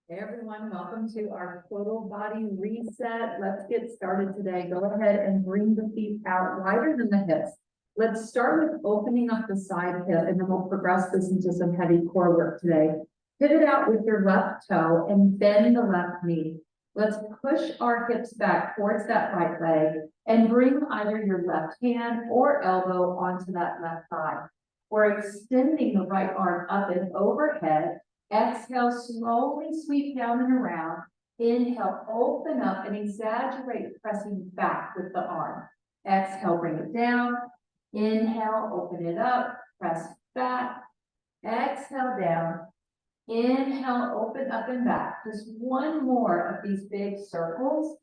Hey everyone, welcome to our total body reset. Let's get started today. Go ahead and bring the feet out wider than the hips. Let's start with opening up the side hip, and then we'll progress this into some heavy core work today. Pivot out with your left toe and bend the left knee. Let's push our hips back towards that right leg and bring either your left hand or elbow onto that left thigh. We're extending the right arm up and overhead. Exhale, slowly sweep down and around. Inhale, open up and exaggerate pressing back with the arm. Exhale, bring it down. Inhale, open it up, press back. Exhale, down. Inhale, open up and back. Just one more of these big circles.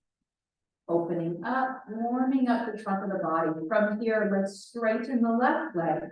Opening up, warming up the trunk of the body. From here, let's straighten the left leg.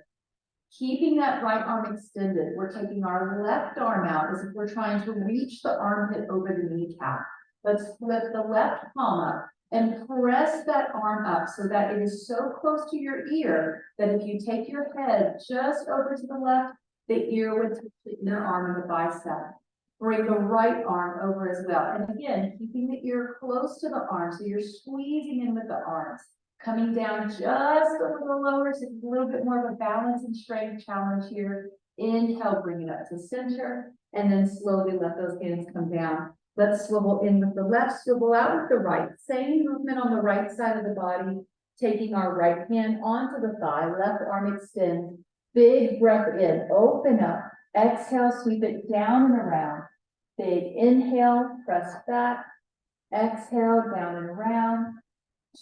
Keeping that right arm extended, we're taking our left arm out as if we're trying to reach the armpit over the kneecap. Let's flip the left palm up and press that arm up so that it is so close to your ear that if you take your head just over to the left, the ear would touch the inner arm and the bicep. Bring the right arm over as well. And again, keeping the ear close to the arm so you're squeezing in with the arms. Coming down just a little lower, so it's a little bit more of a balance and strength challenge here. Inhale, bring it up to center, and then slowly let those hands come down. Let's swivel in with the left, swivel out with the right. Same movement on the right side of the body, taking our right hand onto the thigh, left arm extends. Big breath in, open up. Exhale, sweep it down and around. Big inhale, press back. Exhale, down and around.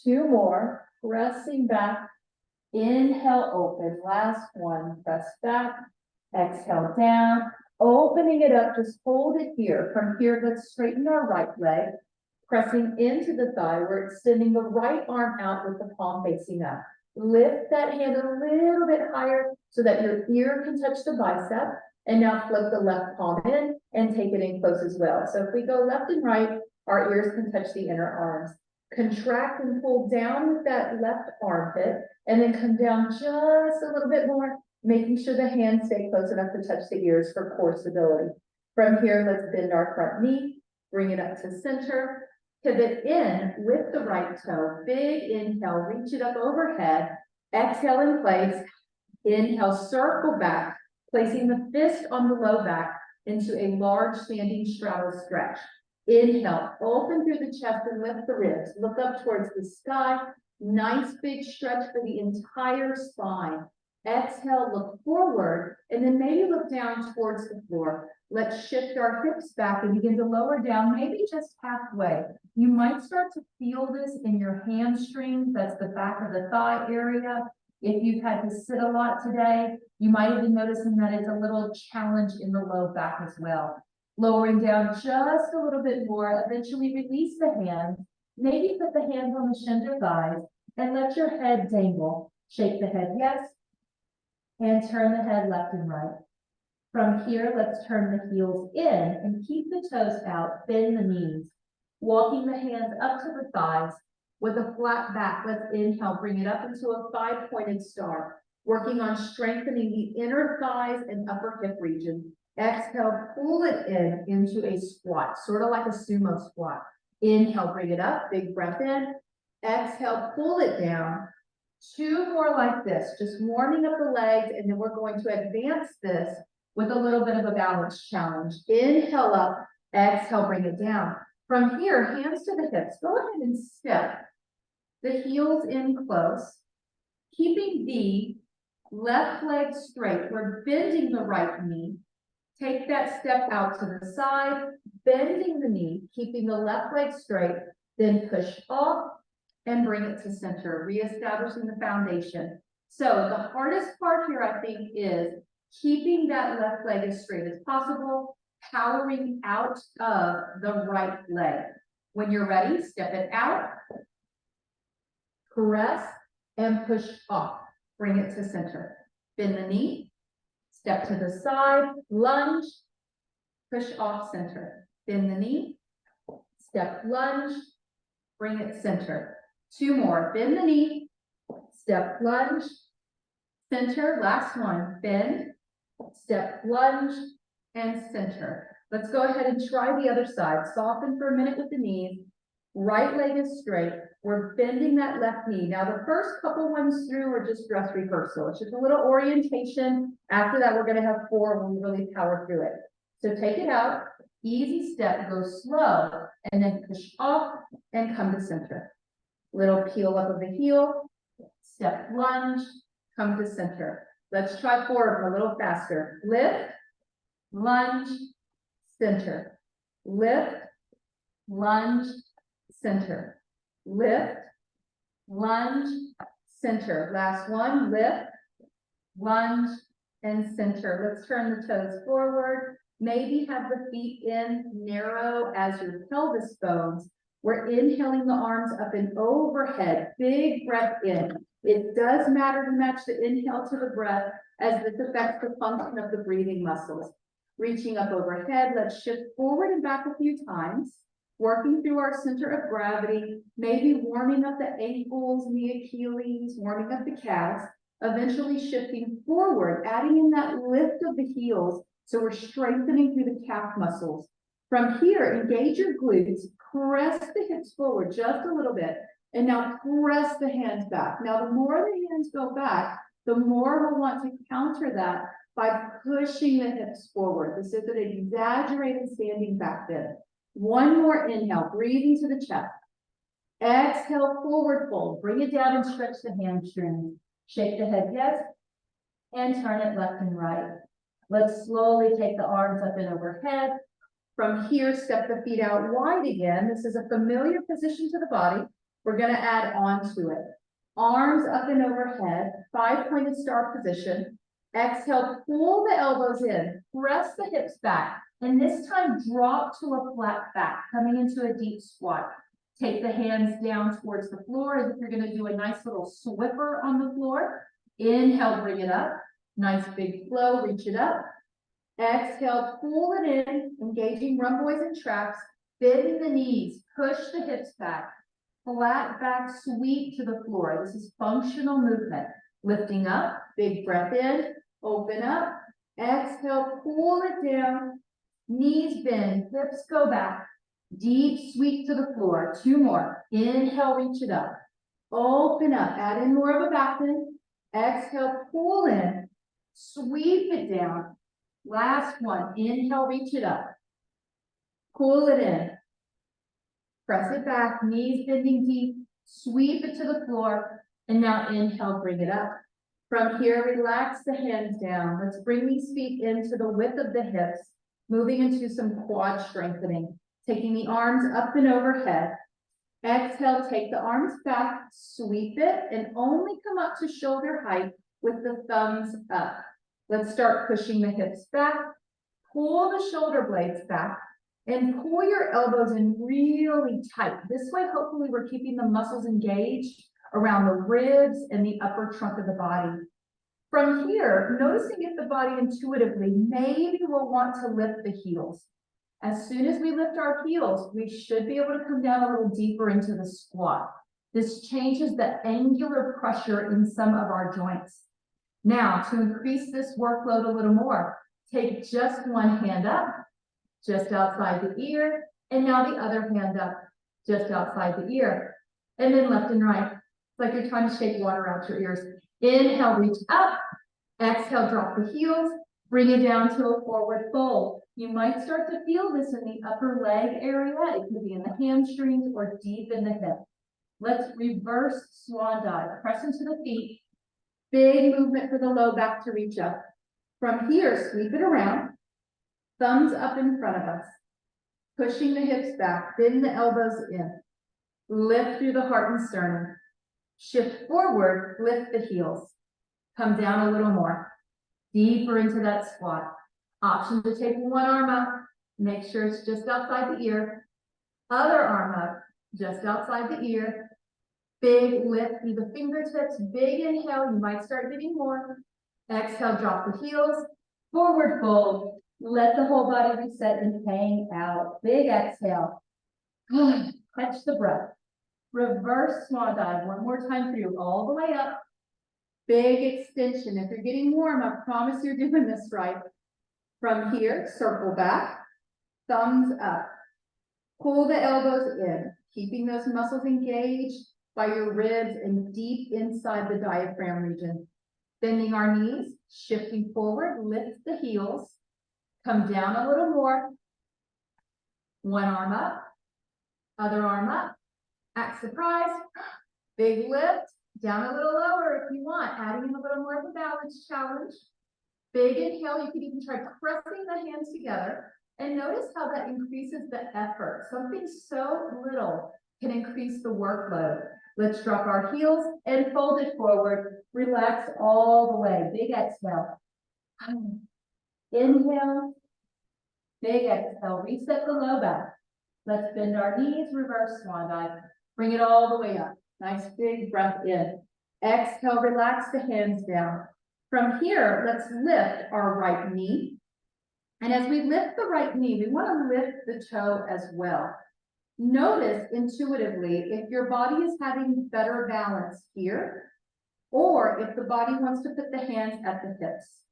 Two more. Pressing back, inhale, open, last one, press back, exhale down, opening it up, just hold it here. From here, let's straighten our right leg, pressing into the thigh, we're extending the right arm out with the palm facing up. Lift that hand a little bit higher so that your ear can touch the bicep, and now flip the left palm in and take it in close as well. So if we go left and right, our ears can touch the inner arms. Contract and pull down with that left armpit, and then come down just a little bit more, making sure the hands stay close enough to touch the ears for core stability. From here, let's bend our front knee, bring it up to center, pivot in with the right toe, big inhale, reach it up overhead, exhale in place, inhale, circle back, placing the fist on the low back into a large standing straddle stretch. Inhale, open through the chest and lift the ribs. Look up towards the sky. Nice big stretch for the entire spine. Exhale, look forward, and then maybe look down towards the floor. Let's shift our hips back and begin to lower down, maybe just halfway. You might start to feel this in your hamstrings. That's the back of the thigh area. If you've had to sit a lot today, you might have been noticing that it's a little challenge in the low back as well. Lowering down just a little bit more, eventually release the hands, maybe put the hands on the shins or thighs, and let your head dangle. Shake the head yes, and turn the head left and right. From here, let's turn the heels in and keep the toes out, bend the knees. Walking the hands up to the thighs with a flat back, let's inhale, bring it up into a five-pointed star, working on strengthening the inner thighs and upper hip region. Exhale, pull it in into a squat, sort of like a sumo squat. Inhale, bring it up, big breath in. Exhale, pull it down. Two more like this, just warming up the legs, and then we're going to advance this with a little bit of a balance challenge. Inhale up, exhale, bring it down. From here, hands to the hips. Go ahead and step the heels in close, keeping the left leg straight. We're bending the right knee. Take that step out to the side, bending the knee, keeping the left leg straight, then push off and bring it to center, reestablishing the foundation. So the hardest part here, I think, is keeping that left leg as straight as possible, powering out of the right leg. When you're ready, step it out, press, and push off. Bring it to center. Bend the knee. Step to the side, lunge, push off center. Bend the knee, step lunge, bring it center. Two more, bend the knee, step lunge, center, last one, bend, step lunge, and center. Let's go ahead and try the other side. Soften for a minute with the knees. Right leg is straight. We're bending that left knee. Now, the first couple ones through are just dress rehearsal. It's just a little orientation. After that, we're going to have 4 when we really power through it. So take it out. Easy step. Go slow. And then push off and come to center. Little peel up of the heel. Step lunge. Come to center. Let's try forward a little faster. Lift. Lunge. Center. Lift. Lunge. Center. Lift. Lunge. Center. Last one. Lift. Lunge. And center. Let's turn the toes forward. Maybe have the feet in narrow as your pelvis bones. We're inhaling the arms up and overhead. Big breath in. It does matter to match the inhale to the breath as this affects the function of the breathing muscles. Reaching up overhead, let's shift forward and back a few times. Working through our center of gravity, maybe warming up the ankles and the Achilles, warming up the calves, eventually shifting forward, adding in that lift of the heels. So we're strengthening through the calf muscles. From here, engage your glutes, press the hips forward just a little bit, and now press the hands back. Now, the more the hands go back, the more we'll want to counter that by pushing the hips forward. This is an exaggerated standing back bend. One more inhale, breathing to the chest. Exhale, forward fold. Bring it down and stretch the hamstrings. Shake the head yes, and turn it left and right. Let's slowly take the arms up and overhead. From here, step the feet out wide again. This is a familiar position to the body. We're going to add on to it. Arms up and overhead, 5-pointed star position. Exhale, pull the elbows in, press the hips back, and this time drop to a flat back, coming into a deep squat. Take the hands down towards the floor as if you're going to do a nice little swiffer on the floor. Inhale, bring it up. Nice big flow, reach it up. Exhale, pull it in, engaging rhomboids and traps, bending the knees, push the hips back. Flat back sweep to the floor. This is functional movement. Lifting up, big breath in, open up. Exhale, pull it down. Knees bend, hips go back. Deep sweep to the floor. 2 more. Inhale, reach it up. Open up, add in more of a back bend. Exhale, pull in, sweep it down. Last one, inhale, reach it up. Pull it in. Press it back, knees bending deep, sweep it to the floor, and now inhale, bring it up. From here, relax the hands down. Let's bring these feet into the width of the hips, moving into some quad strengthening. Taking the arms up and overhead. Exhale, take the arms back, sweep it, and only come up to shoulder height with the thumbs up. Let's start pushing the hips back. Pull the shoulder blades back. And pull your elbows in really tight. This way, hopefully, we're keeping the muscles engaged around the ribs and the upper trunk of the body. From here, noticing if the body intuitively, maybe we'll want to lift the heels. As soon as we lift our heels, we should be able to come down a little deeper into the squat. This changes the angular pressure in some of our joints. Now, to increase this workload a little more, take just one hand up, just outside the ear, and now the other hand up, just outside the ear, and then left and right. It's like you're trying to shake water out your ears. Inhale, reach up, exhale, drop the heels, bring it down to a forward fold. You might start to feel this in the upper leg area. It could be in the hamstrings or deep in the hip. Let's reverse swan dive. Press into the feet. Big movement for the low back to reach up. From here, sweep it around. Thumbs up in front of us, pushing the hips back, bend the elbows in, lift through the heart and sternum, shift forward, lift the heels, come down a little more, deeper into that squat. Option to take one arm up, make sure it's just outside the ear, other arm up, just outside the ear, big lift through the fingertips, big inhale, you might start getting more, exhale, drop the heels, forward fold. Let the whole body reset and hang out. Big exhale. Catch the breath. Reverse swan dive. One more time through. All the way up. Big extension. If you're getting warm, I promise you're doing this right. From here, circle back. thumbs up. Pull the elbows in, keeping those muscles engaged by your ribs and deep inside the diaphragm region. Bending our knees, shifting forward, lift the heels, come down a little more. One arm up, other arm up, act surprise, big lift, down a little lower if you want, adding in a little more of a balance challenge. Big inhale, you can even try pressing the hands together, and notice how that increases the effort. Something so little can increase the workload. Let's drop our heels and fold it forward. Relax all the way. Big exhale. Inhale. Big exhale. Reset the low back. Let's bend our knees, reverse swan dive. Bring it all the way up. Nice big breath in. Exhale, relax the hands down. From here, let's lift our right knee. And as we lift the right knee, we want to lift the toe as well. Notice intuitively if your body is having better balance here, or if the body wants to put the hands at the hips.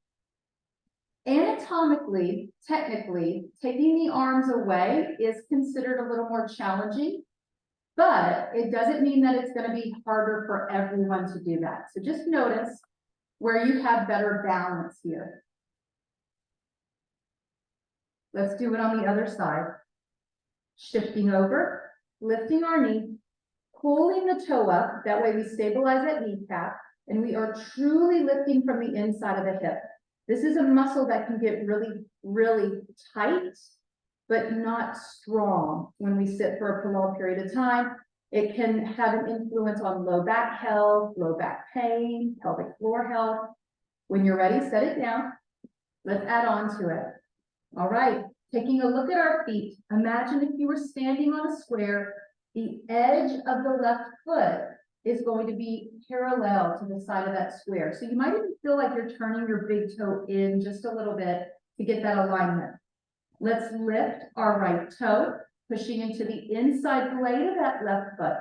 Anatomically, technically, taking the arms away is considered a little more challenging, but it doesn't mean that it's going to be harder for everyone to do that. So just notice where you have better balance here. Let's do it on the other side. Shifting over, lifting our knee, pulling the toe up. That way we stabilize that kneecap, and we are truly lifting from the inside of the hip. This is a muscle that can get really, really tight, but not strong when we sit for a prolonged period of time. It can have an influence on low back health, low back pain, pelvic floor health. When you're ready, set it down. Let's add on to it. All right, taking a look at our feet. Imagine if you were standing on a square, the edge of the left foot is going to be parallel to the side of that square. So you might even feel like you're turning your big toe in just a little bit to get that alignment. Let's lift our right toe, pushing into the inside blade of that left foot.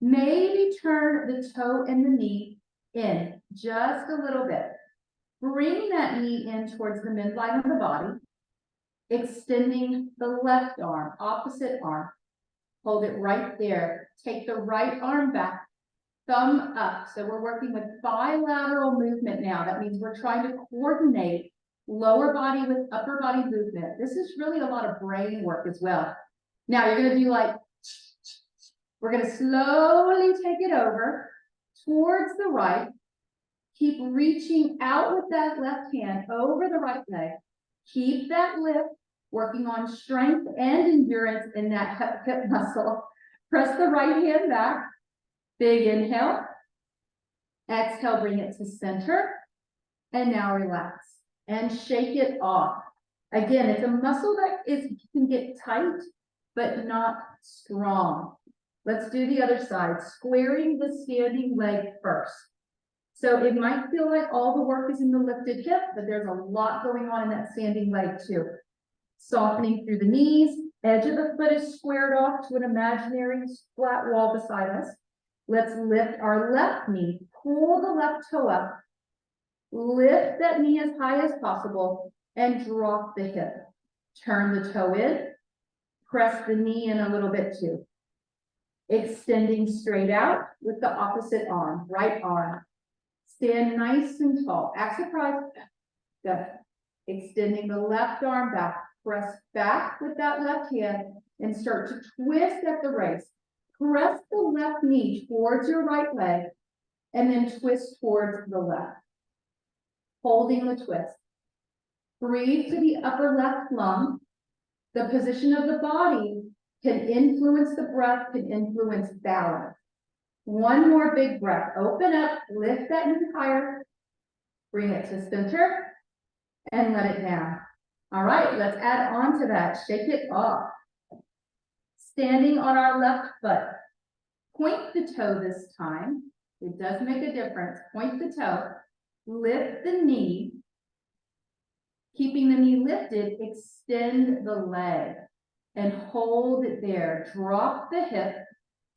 Maybe turn the toe and the knee in just a little bit. Bring that knee in towards the midline of the body, extending the left arm, opposite arm. Hold it right there. Take the right arm back, thumb up. So we're working with bilateral movement now. That means we're trying to coordinate lower body with upper body movement. This is really a lot of brain work as well. Now you're going to do like, we're going to slowly take it over towards the right. Keep reaching out with that left hand over the right leg. Keep that lift, working on strength and endurance in that hip muscle. Press the right hand back. Big inhale. Exhale, bring it to center. And now relax and shake it off. Again, it's a muscle that can get tight, but not strong. Let's do the other side, squaring the standing leg first. So it might feel like all the work is in the lifted hip, but there's a lot going on in that standing leg too. Softening through the knees, edge of the foot is squared off to an imaginary flat wall beside us. Let's lift our left knee, pull the left toe up, lift that knee as high as possible, and drop the hip. Turn the toe in, press the knee in a little bit too. Extending straight out with the opposite arm, right arm. Stand nice and tall. Act surprised. Good. Extending the left arm back. Press back with that left hand and start to twist at the wrist. Press the left knee towards your right leg and then twist towards the left. Holding the twist. Breathe to the upper left lung. The position of the body can influence the breath, can influence balance. One more big breath. Open up, lift that knee higher, bring it to center, and let it down. All right, let's add on to that. Shake it off. Standing on our left foot. Point the toe this time. It does make a difference. Point the toe. Lift the knee. Keeping the knee lifted, extend the leg and hold it there. Drop the hip.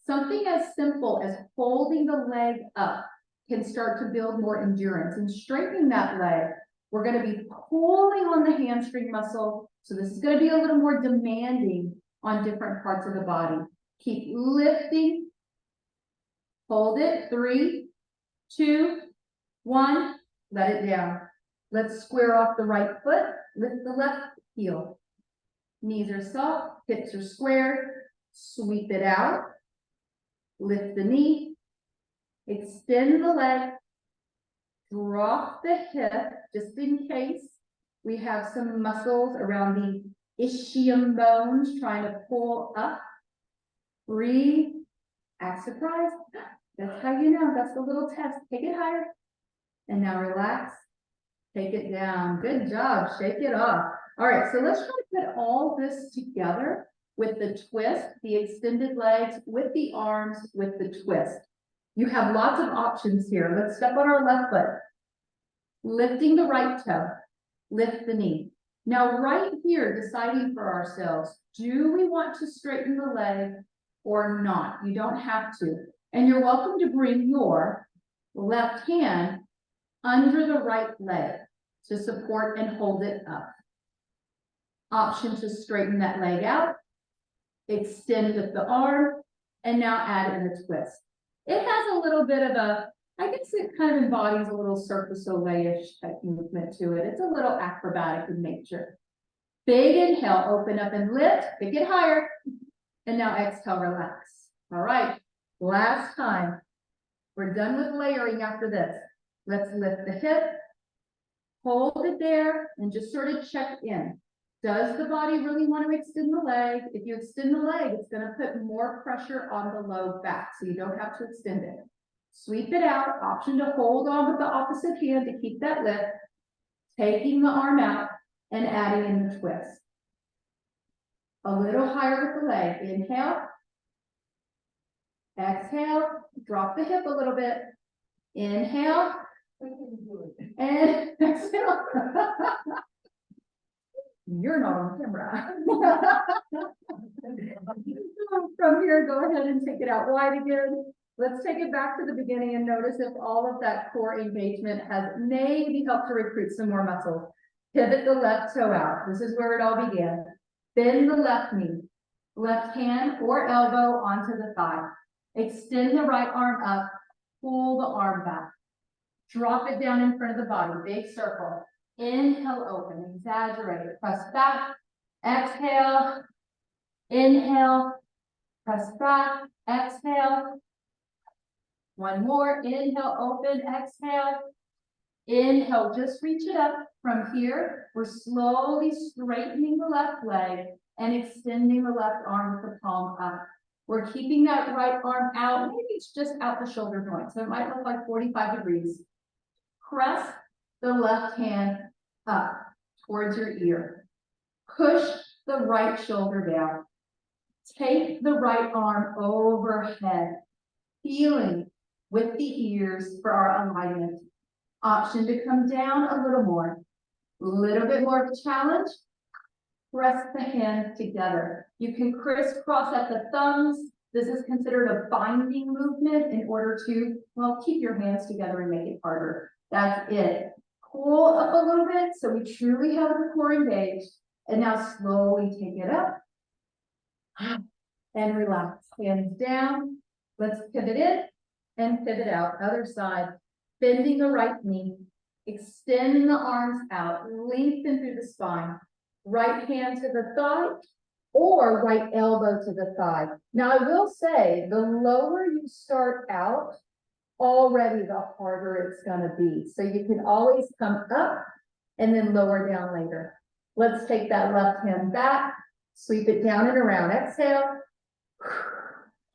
Something as simple as holding the leg up can start to build more endurance and strengthen that leg We're going to be pulling on the hamstring muscle. So this is going to be a little more demanding on different parts of the body. Keep lifting. Hold it. 3, 2, 1. Let it down. Let's square off the right foot. Lift the left heel. Knees are soft. Hips are squared. Sweep it out. Lift the knee. Extend the leg. Drop the hip, just in case we have some muscles around the ischium bones trying to pull up. Breathe. Act surprised. That's how you know. That's the little test. Take it higher. And now relax. Take it down. Good job. Shake it off. All right, so let's try to put all this together with the twist, the extended legs, with the arms, with the twist. You have lots of options here. Let's step on our left foot. Lifting the right toe. Lift the knee. Now, right here, deciding for ourselves, do we want to straighten the leg or not? You don't have to. And you're welcome to bring your left hand under the right leg to support and hold it up. Option to straighten that leg out. Extend with the arm. And now add in the twist. It has a little bit of a, I guess it kind of embodies a little Cirque du Soleil-ish type movement to it. It's a little acrobatic in nature. Big inhale, open up and lift, take it higher. And now exhale, relax. All right, last time. We're done with layering after this. Let's lift the hip, hold it there, and just sort of check in. Does the body really want to extend the leg? If you extend the leg, it's going to put more pressure on the low back, so you don't have to extend it. Sweep it out. Option to hold on with the opposite hand to keep that lift. Taking the arm out and adding in the twist. A little higher with the leg. Inhale. Exhale. Drop the hip a little bit. Inhale. And exhale. You're not on camera. From here, go ahead and take it out wide again. Let's take it back to the beginning and notice if all of that core engagement has maybe helped to recruit some more muscle. Pivot the left toe out. This is where it all began. Bend the left knee. Left hand or elbow onto the thigh. Extend the right arm up. Pull the arm back. Drop it down in front of the body. Big circle. Inhale, open. Exaggerate. Press back. Exhale. Inhale. Press back. Exhale. One more. Inhale, open. Exhale. Inhale. Just reach it up. From here, we're slowly straightening the left leg and extending the left arm with the palm up. We're keeping that right arm out. Maybe it's just out the shoulder joint, so it might look like 45 degrees. Press the left hand up towards your ear. Push the right shoulder down. Take the right arm overhead, feeling with the ears for our alignment. Option to come down a little more. A little bit more of a challenge. Press the hands together. You can crisscross at the thumbs. This is considered a binding movement in order to, well, keep your hands together and make it harder. That's it. Pull up a little bit so we truly have the core engaged. And now slowly take it up. And relax. Hands down. Let's pivot in and pivot out. Other side. Bending the right knee. Extend the arms out. Lengthen through the spine. Right hand to the thigh or right elbow to the thigh. Now, I will say the lower you start out, already the harder it's going to be. So you can always come up and then lower down later. Let's take that left hand back, sweep it down and around. Exhale.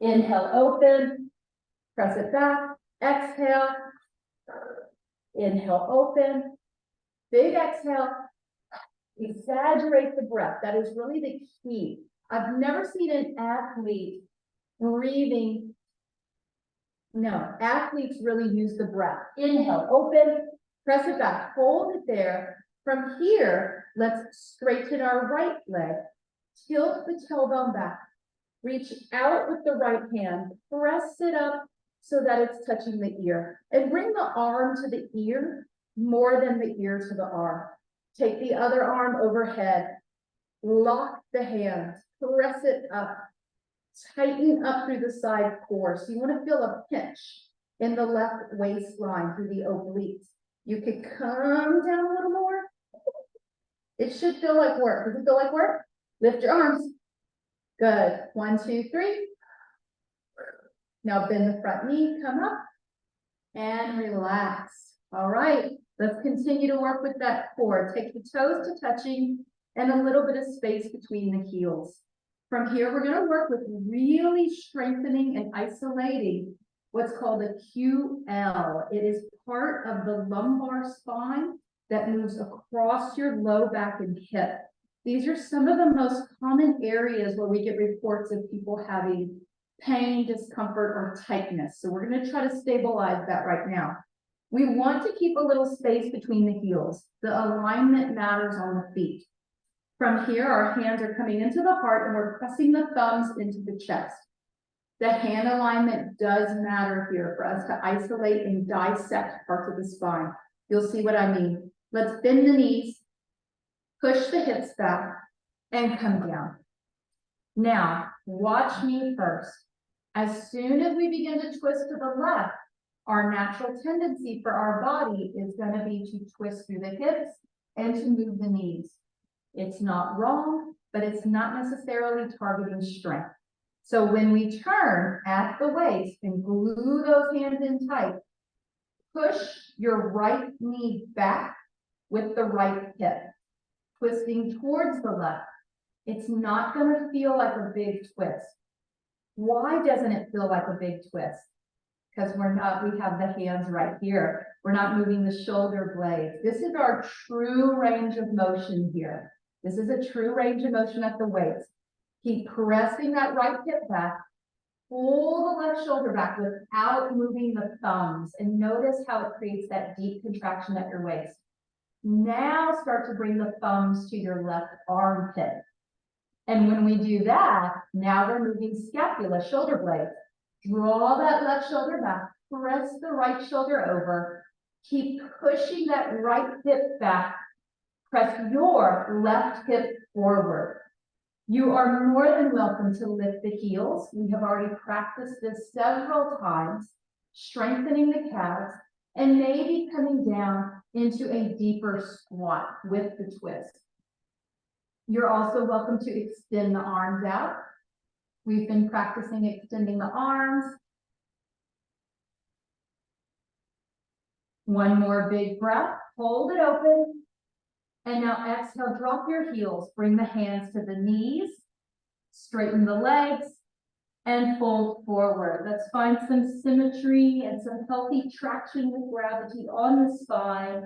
Inhale, open. Press it back. Exhale. Inhale, open. Big exhale. Exaggerate the breath. That is really the key. I've never seen an athlete breathing. No, athletes really use the breath. Inhale, open, press it back, hold it there. From here, let's straighten our right leg. Tilt the tailbone back. Reach out with the right hand. Press it up so that it's touching the ear. And bring the arm to the ear more than the ear to the arm. Take the other arm overhead, lock the hands, press it up, tighten up through the side core. So you want to feel a pinch in the left waistline through the obliques. You could come down a little more. It should feel like work. Does it feel like work? Lift your arms. Good. 1, 2, 3. Now bend the front knee, come up and relax. All right, let's continue to work with that core. Take the toes to touching and a little bit of space between the heels. From here, we're going to work with really strengthening and isolating what's called a QL. It is part of the lumbar spine that moves across your low back and hip. These are some of the most common areas where we get reports of people having pain, discomfort, or tightness. So we're going to try to stabilize that right now. We want to keep a little space between the heels. The alignment matters on the feet. From here, our hands are coming into the heart and we're pressing the thumbs into the chest. The hand alignment does matter here for us to isolate and dissect parts of the spine. You'll see what I mean. Let's bend the knees, push the hips back, and come down. Now, watch me first. As soon as we begin to twist to the left, our natural tendency for our body is going to be to twist through the hips and to move the knees. It's not wrong, but it's not necessarily targeting strength. So when we turn at the waist and glue those hands in tight, push your right knee back with the right hip, twisting towards the left. It's not going to feel like a big twist. Why doesn't it feel like a big twist? Because we have the hands right here. We're not moving the shoulder blades. This is our true range of motion here. This is a true range of motion at the waist. Keep pressing that right hip back. Pull the left shoulder back without moving the thumbs. And notice how it creates that deep contraction at your waist. Now start to bring the thumbs to your left armpit. And when we do that, now we're moving scapula, shoulder blades. Draw that left shoulder back, press the right shoulder over, keep pushing that right hip back, press your left hip forward. You are more than welcome to lift the heels. We have already practiced this several times, strengthening the calves, and maybe coming down into a deeper squat with the twist. You're also welcome to extend the arms out. We've been practicing extending the arms. One more big breath, hold it open. And now exhale, drop your heels, bring the hands to the knees, straighten the legs, and fold forward. Let's find some symmetry and some healthy traction with gravity on the spine.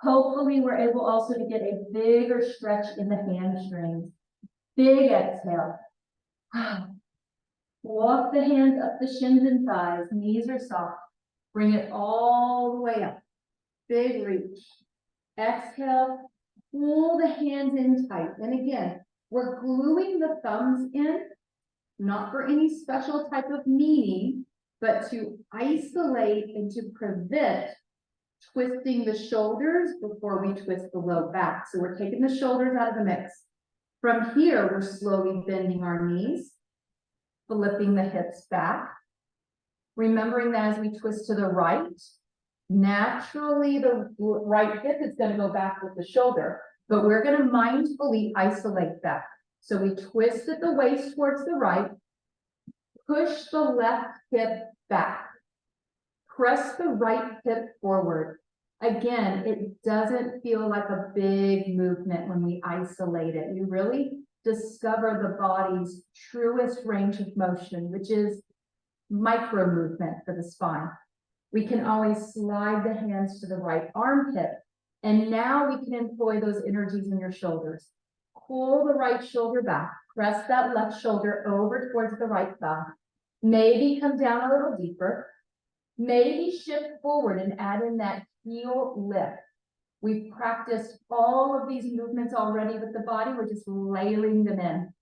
Hopefully, we're able also to get a bigger stretch in the hamstrings. Big exhale. Walk the hands up the shins and thighs. Knees are soft. Bring it all the way up. Big reach. Exhale. Pull the hands in tight. And again, we're gluing the thumbs in, not for any special type of meaning, but to isolate and to prevent twisting the shoulders before we twist the low back. So we're taking the shoulders out of the mix. From here, we're slowly bending our knees, flipping the hips back. Remembering that as we twist to the right, naturally the right hip is going to go back with the shoulder, but we're going to mindfully isolate that. So we twist at the waist towards the right, push the left hip back, press the right hip forward. Again, it doesn't feel like a big movement when we isolate it. You really discover the body's truest range of motion, which is micro movement for the spine. We can always slide the hands to the right armpit. And now we can employ those energies in your shoulders. Pull the right shoulder back, press that left shoulder over towards the right thigh. Maybe come down a little deeper. Maybe shift forward and add in that heel lift. We've practiced all of these movements already with the body. We're just layering them in.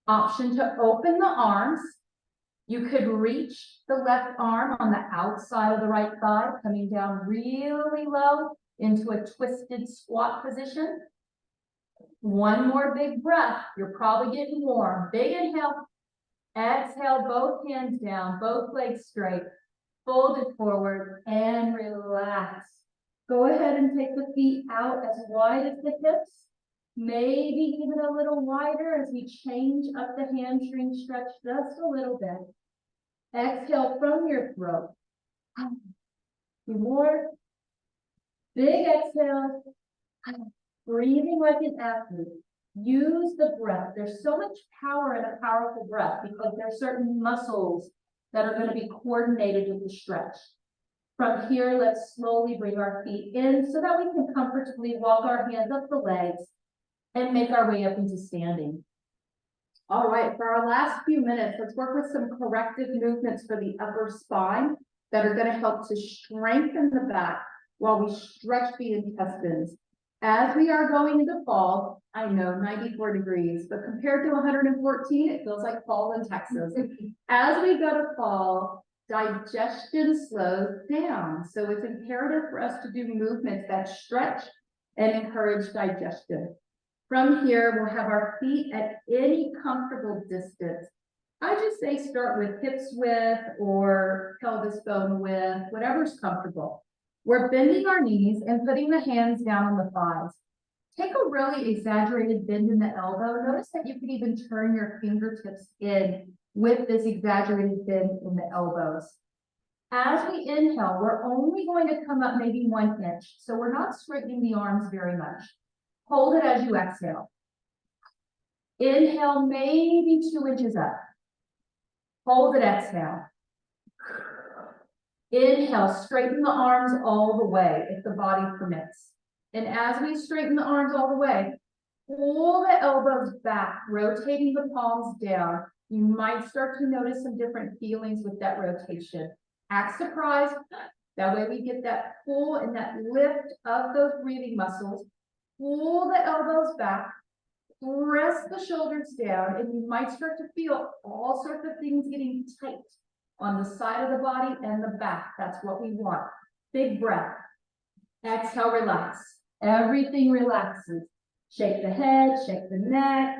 Option to open the arms You could reach the left arm on the outside of the right thigh, coming down really low into a twisted squat position. One more big breath. You're probably getting warm. Big inhale. Exhale, both hands down, both legs straight. Fold it forward and relax. Go ahead and take the feet out as wide as the hips. Maybe even a little wider as we change up the hamstring stretch just a little bit. Exhale from your throat. 2 more. Big exhale. Breathing like an athlete. Use the breath. There's so much power in a powerful breath because there are certain muscles that are going to be coordinated with the stretch. From here, let's slowly bring our feet in so that we can comfortably walk our hands up the legs and make our way up into standing. All right, for our last few minutes, let's work with some corrective movements for the upper spine that are going to help to strengthen the back while we stretch the intestines. As we are going into fall, I know 94 degrees, but compared to 114, it feels like fall in Texas. As we go to fall, digestion slows down. So it's imperative for us to do movements that stretch and encourage digestion. From here, we'll have our feet at any comfortable distance. I just say start with hips width or pelvis bone width, whatever's comfortable. We're bending our knees and putting the hands down on the thighs. Take a really exaggerated bend in the elbow. Notice that you can even turn your fingertips in with this exaggerated bend in the elbows. As we inhale, we're only going to come up maybe 1 inch. So we're not straightening the arms very much. Hold it as you exhale. Inhale, maybe 2 inches up. Hold it, exhale. Inhale, straighten the arms all the way if the body permits. And as we straighten the arms all the way, pull the elbows back, rotating the palms down. You might start to notice some different feelings with that rotation. Act surprised. That way we get that pull and that lift of those breathing muscles. Pull the elbows back, press the shoulders down, and you might start to feel all sorts of things getting tight on the side of the body and the back. That's what we want. Big breath. Exhale, relax. Everything relaxes. Shake the head, shake the neck.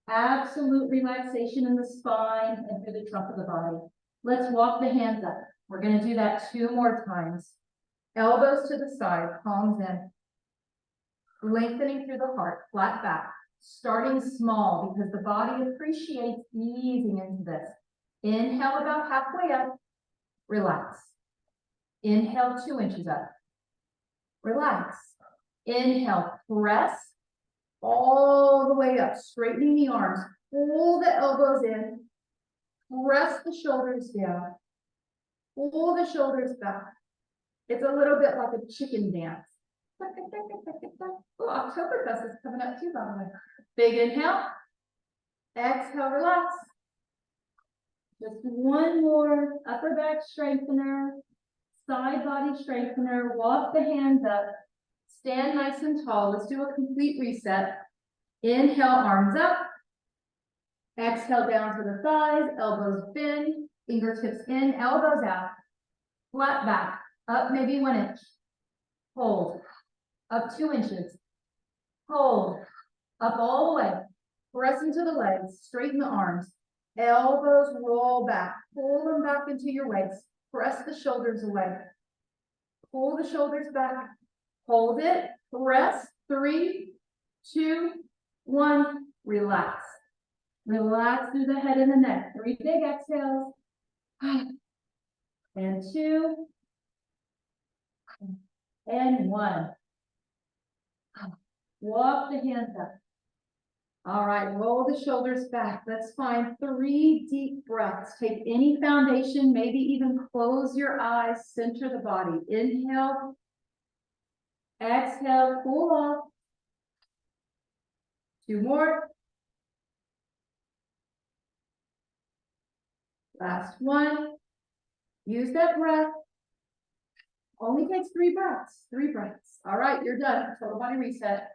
Absolute relaxation in the spine and through the trunk of the body. Let's walk the hands up. We're going to do that 2 more times. Elbows to the side, palms in. Lengthening through the heart, flat back. Starting small because the body appreciates easing into this. Inhale about halfway up, relax. Inhale 2 inches up, relax. Inhale, press all the way up, straightening the arms. Pull the elbows in, press the shoulders down, pull the shoulders back. It's a little bit like a chicken dance. Oh, Oktoberfest is coming up too, by the way. Big inhale, exhale, relax. Just 1 more upper back strengthener, side body strengthener. Walk the hands up, stand nice and tall. Let's do a complete reset. Inhale, arms up. Exhale down to the thighs, elbows bend, fingertips in, elbows out. Flat back, up maybe 1 inch. Hold, up 2 inches. Hold, up all the way. Press into the legs, straighten the arms. Elbows roll back, pull them back into your waist. Press the shoulders away. Pull the shoulders back. Hold it, press. 3, 2, 1, relax. Relax through the head and the neck. 3 big exhales. And 2. And 1. Walk the hands up. All right, roll the shoulders back. Let's find 3 deep breaths. Take any foundation, maybe even close your eyes, center the body. Inhale. Exhale, cool off. 2 more. Last 1. Use that breath. Only takes 3 breaths. 3 breaths. All right, you're done. Total body reset.